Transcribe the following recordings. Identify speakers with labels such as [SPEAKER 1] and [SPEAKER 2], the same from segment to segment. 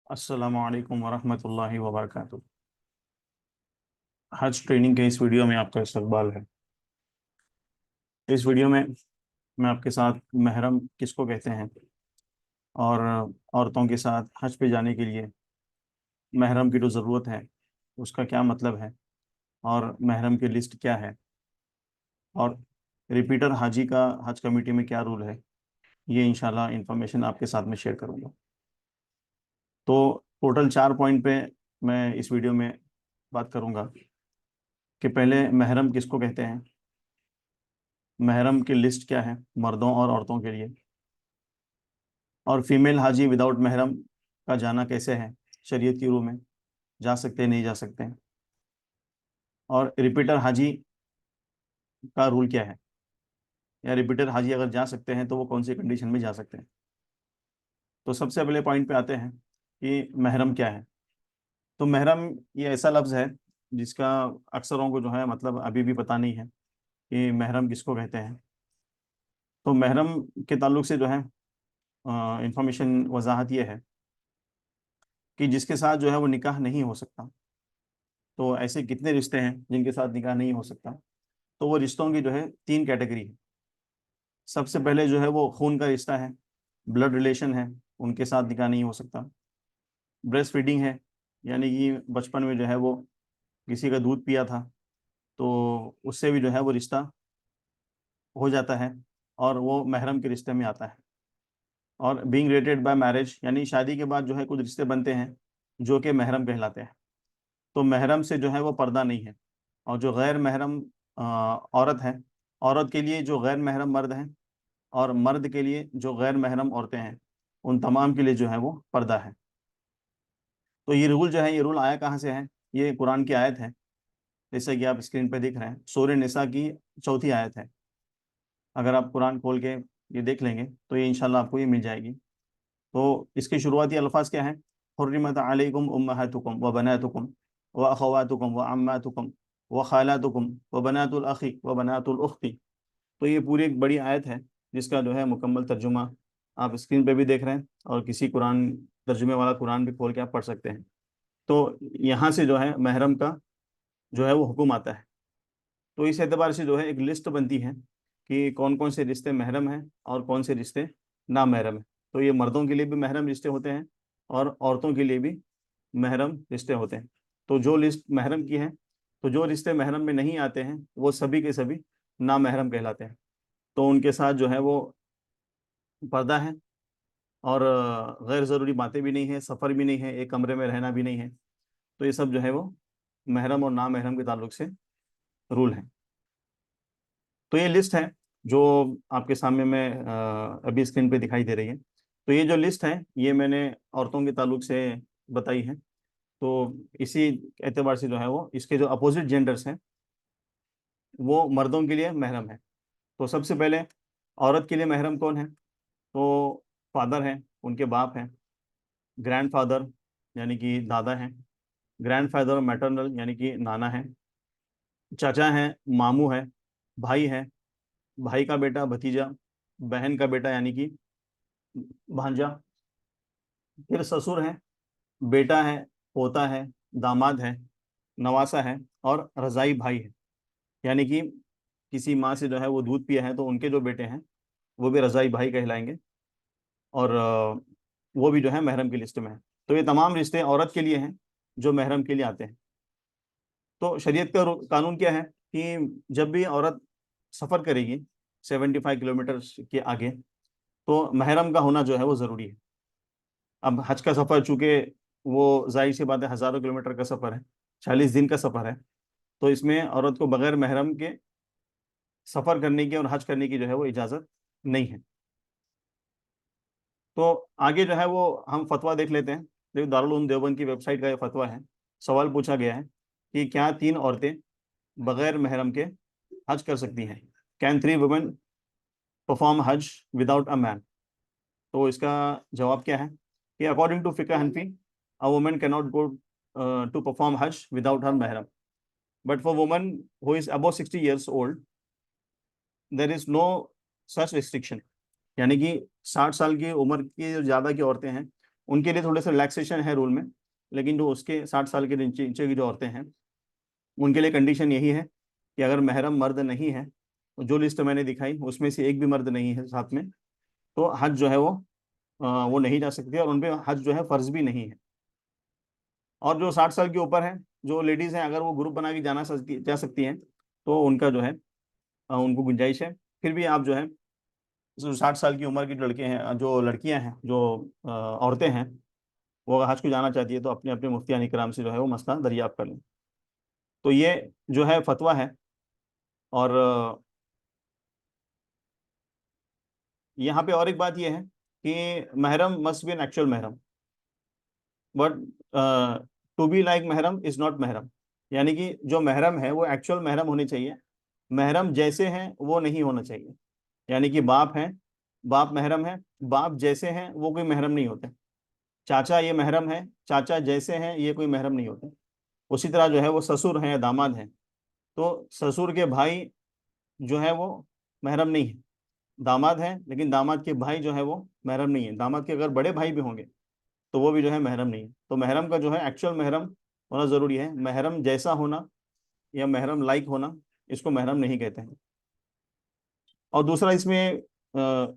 [SPEAKER 1] अस्सलामु अलैकुम वरहमतुल्लाहि वबरकातुहू। हज ट्रेनिंग के इस वीडियो में आपका इस्तकबाल है। इस वीडियो में मैं आपके साथ महरम किसको कहते हैं और औरतों के साथ हज पे जाने के लिए महरम की जो ज़रूरत है उसका क्या मतलब है और महरम की लिस्ट क्या है और रिपीटर हाजी का हज कमेटी में क्या रूल है, ये इंशाल्लाह इंफॉर्मेशन आपके साथ में शेयर करूँगा। तो टोटल 4 पॉइंट पे मैं इस वीडियो में बात करूँगा कि पहले महरम किसको कहते हैं, महरम की लिस्ट क्या है मर्दों और औरतों के लिए, और फीमेल हाजी विदाउट महरम का जाना कैसे है, शरीयत की रूह में जा सकते हैं नहीं जा सकते हैं, और रिपीटर हाजी का रूल क्या है, या रिपीटर हाजी अगर जा सकते हैं तो वो कौन सी कंडीशन में जा सकते हैं। तो सबसे पहले पॉइंट पे आते हैं कि महरम क्या है। तो महरम ये ऐसा लफ्ज़ है जिसका अक्सरों को जो है मतलब अभी भी पता नहीं है कि महरम किसको कहते हैं। तो महरम के ताल्लुक से जो है इंफॉर्मेशन वजाहत ये है कि जिसके साथ जो है वो निकाह नहीं हो सकता। तो ऐसे कितने रिश्ते हैं जिनके साथ निकाह नहीं हो सकता। तो वो रिश्तों की जो है 3 कैटेगरी है। सबसे पहले जो है वो खून का रिश्ता है, ब्लड रिलेशन है, उनके साथ निकाह नहीं हो सकता। ब्रेस्ट फीडिंग है, यानी कि बचपन में जो है वो किसी का दूध पिया था तो उससे भी जो है वो रिश्ता हो जाता है और वो महरम के रिश्ते में आता है। और बीइंग रिलेटेड बाय मैरिज, यानी शादी के बाद जो है कुछ रिश्ते बनते हैं जो कि महरम कहलाते हैं। तो महरम से जो है वो पर्दा नहीं है। और जो गैर महरम औरत है, औरत के लिए जो गैर महरम मर्द हैं और मर्द के लिए जो गैर महरम औरतें हैं, उन तमाम के लिए जो है वो पर्दा है। तो ये रूल जो है, ये रूल आया कहाँ से है, ये कुरान की आयत है। जैसे कि आप स्क्रीन पे देख रहे हैं, सूरह निसा की 4थी आयत है। अगर आप कुरान खोल के ये देख लेंगे तो ये इंशाल्लाह आपको ये मिल जाएगी। तो इसके शुरुआती अल्फाज क्या है, हुर्रिमत अलैकुम उम्महातुकुम व बनातुकुम व अखवातुकुम व अम्मातुकुम व खालातुकुम व बनातुल अखी व बनातुल उख्ती। तो ये पूरी एक बड़ी आयत है जिसका जो है मुकम्मल तर्जुमा आप स्क्रीन पे भी देख रहे हैं और किसी कुरान तर्जुमे वाला कुरान भी खोल के आप पढ़ सकते हैं। तो यहाँ से जो है महरम का जो है वो हुक्म आता है। तो इस एतबार से जो है एक लिस्ट बनती है कि कौन कौन से रिश्ते महरम हैं और कौन से रिश्ते ना महरम हैं। तो ये मर्दों के लिए भी महरम रिश्ते होते हैं और औरतों के लिए भी महरम रिश्ते होते हैं। तो जो लिस्ट महरम की है, तो जो रिश्ते महरम में नहीं आते हैं वो सभी के सभी ना महरम कहलाते हैं। तो उनके साथ जो है वो पर्दा है और गैर ज़रूरी बातें भी नहीं है, सफ़र भी नहीं है, एक कमरे में रहना भी नहीं है। तो ये सब जो है वो महरम और ना महरम के ताल्लुक से रूल हैं। तो ये लिस्ट है जो आपके सामने में अभी स्क्रीन पे दिखाई दे रही है। तो ये जो लिस्ट है ये मैंने औरतों के ताल्लुक से बताई है। तो इसी एतबार से जो है वो इसके जो अपोजिट जेंडर्स हैं वो मर्दों के लिए महरम है। तो सबसे पहले औरत के लिए महरम कौन है, तो फादर हैं, उनके बाप हैं, ग्रैंडफादर यानी कि दादा हैं, ग्रैंडफादर मैटरनल यानी कि नाना है, चाचा हैं, मामू है, भाई है, भाई का बेटा भतीजा, बहन का बेटा यानी कि भांजा, फिर ससुर है, बेटा है, पोता है, दामाद है, नवासा है, और रज़ाई भाई है। यानी कि किसी माँ से जो है वो दूध पिया है तो उनके जो बेटे हैं वो भी रज़ाई भाई कहलाएंगे और वो भी जो है महरम की लिस्ट में है। तो ये तमाम रिश्ते औरत के लिए हैं जो महरम के लिए आते हैं। तो शरीयत का कानून क्या है कि जब भी औरत सफ़र करेगी 75 किलोमीटर के आगे, तो महरम का होना जो है वो ज़रूरी है। अब हज का सफ़र चूंकि वो जाहिर सी बात है हज़ारों किलोमीटर का सफ़र है, 40 दिन का सफ़र है। तो इसमें औरत को बगैर महरम के सफ़र करने की और हज करने की जो है वो इजाज़त नहीं है। तो आगे जो है वो हम फतवा देख लेते हैं। देखो दारुल उलूम देवबंद की वेबसाइट का ये फतवा है। सवाल पूछा गया है कि क्या 3 औरतें बगैर महरम के हज कर सकती हैं, can 3 women perform hajj without a man. तो इसका जवाब क्या है कि according to fiqh Hanafi, a woman can not go to perform hajj without her mahram, but for woman who is above 60 years old there is no such restriction. यानी कि 60 साल की उम्र की जो ज़्यादा की औरतें हैं उनके लिए थोड़े से रिलैक्सेशन है रूल में, लेकिन जो उसके 60 साल के नीचे नीचे की जो औरतें हैं उनके लिए कंडीशन यही है कि अगर महरम मर्द नहीं है, तो जो लिस्ट मैंने दिखाई उसमें से एक भी मर्द नहीं है साथ में, तो हज जो है वो नहीं जा सकती, और उन पे हज जो है फर्ज भी नहीं है। और जो 60 साल के ऊपर है, जो लेडीज हैं, अगर वो ग्रुप बना के जा सकती हैं, तो उनका जो है उनको गुंजाइश है। फिर भी आप जो है, जो 60 साल की उम्र की लड़के हैं, जो लड़कियां हैं, जो औरतें हैं, वो अगर हज को जाना चाहती है तो अपने अपने मुफ्तियान इकराम से जो है वो मसला दरियाफ्त कर लें। तो ये जो है फतवा है। और यहाँ पे और एक बात ये है कि महरम मस्ट बी एन एक्चुअल महरम, बट टू बी लाइक महरम इज नॉट महरम। यानी कि जो महरम है वो एक्चुअल महरम होनी चाहिए, महरम जैसे हैं वो नहीं होना चाहिए। यानी कि बाप है, बाप महरम है, बाप जैसे हैं वो कोई महरम नहीं होते। चाचा ये महरम है, चाचा जैसे हैं ये कोई महरम नहीं होते। उसी तरह जो है वो ससुर हैं या दामाद हैं, तो ससुर के भाई जो है वो महरम नहीं है। दामाद है लेकिन दामाद के भाई जो है वो महरम नहीं है। दामाद के अगर बड़े भाई भी होंगे तो वो भी जो है महरम नहीं है। तो महरम का जो है एक्चुअल महरम होना जरूरी है। महरम जैसा होना या महरम लाइक होना, इसको महरम नहीं कहते हैं। और दूसरा इसमें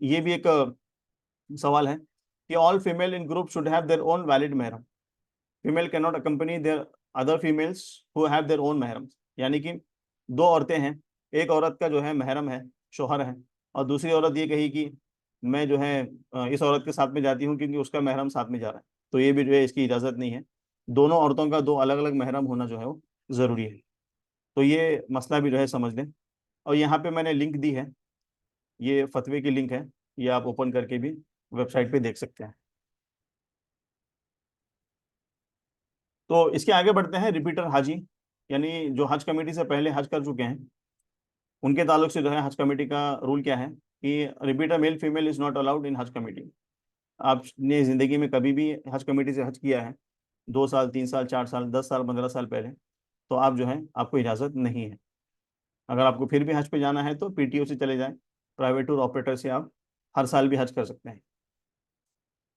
[SPEAKER 1] ये भी एक सवाल है कि all female in group should have their own valid mahram. Female can not accompany their other females who have their own mahram. यानी कि दो औरतें हैं, एक औरत का जो है महरम है, शोहर है, और दूसरी औरत ये कही कि मैं जो है इस औरत के साथ में जाती हूँ क्योंकि उसका महरम साथ में जा रहा है, तो ये भी जो है इसकी इजाज़त नहीं है। दोनों औरतों का दो अलग अलग महरम होना जो है वो ज़रूरी है। तो ये मसला भी जो है समझ लें। और यहाँ पे मैंने लिंक दी है, ये फतवे की लिंक है, ये आप ओपन करके भी वेबसाइट पे देख सकते हैं। तो इसके आगे बढ़ते हैं। रिपीटर हाजी, यानी जो हज कमेटी से पहले हज कर चुके हैं, उनके ताल्लुक से जो है हज कमेटी का रूल क्या है कि repeater male female is not allowed in हज कमेटी। आपने ज़िंदगी में कभी भी हज कमेटी से हज किया है, 2 साल, 3 साल, 4 साल, 10 साल, 15 साल पहले, तो आप जो है आपको इजाज़त नहीं है। अगर आपको फिर भी हज पे जाना है तो पीटीओ से चले जाएं, प्राइवेट टूर ऑपरेटर से आप हर साल भी हज कर सकते हैं।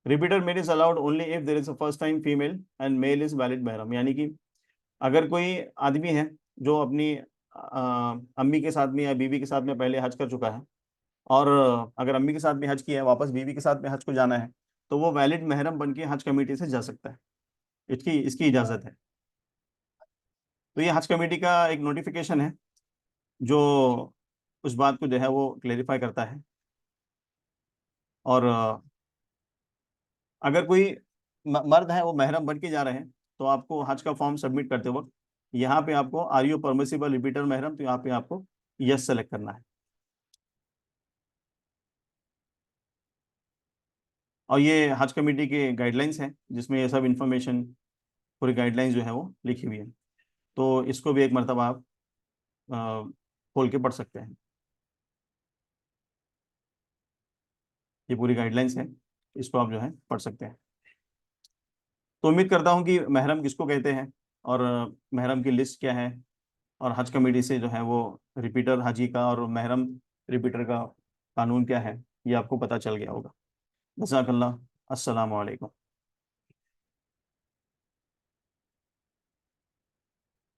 [SPEAKER 1] Repeater male is allowed only if there is a first time female and male is valid महरम। यानी कि अगर कोई आदमी है जो अपनी अम्मी के साथ में या बीवी के साथ में पहले हज कर चुका है, और अगर अम्मी के साथ में हज किया है, वापस बीवी के साथ में हज को जाना है, तो वो वैलिड महरम बन के हज कमेटी से जा सकता है। इसकी इसकी इजाज़त है। तो ये हज कमेटी का एक नोटिफिकेशन है जो उस बात को जो है वो क्लेरिफाई करता है। और अगर कोई मर्द है वो महरम बन के जा रहे हैं, तो आपको हज का फॉर्म सबमिट करते वक्त यहाँ पे आपको आर यू परमिसिबल रिपीटर महरम, तो यहाँ पे आपको यस सेलेक्ट करना है। और ये हज कमेटी के गाइडलाइंस हैं जिसमें ये सब इंफॉर्मेशन, पूरी गाइडलाइंस जो है वो लिखी हुई है। तो इसको भी एक मरतबा आप खोल के पढ़ सकते हैं। ये पूरी गाइडलाइंस है, इसको आप जो है पढ़ सकते हैं। तो उम्मीद करता हूँ कि महरम किसको कहते हैं और महरम की लिस्ट क्या है, और हज कमेटी से जो है वो रिपीटर हाजी का और महरम रिपीटर का कानून क्या है, ये आपको पता चल गया होगा। जज़ाकल्लाह। अस्सलाम वालेकुम।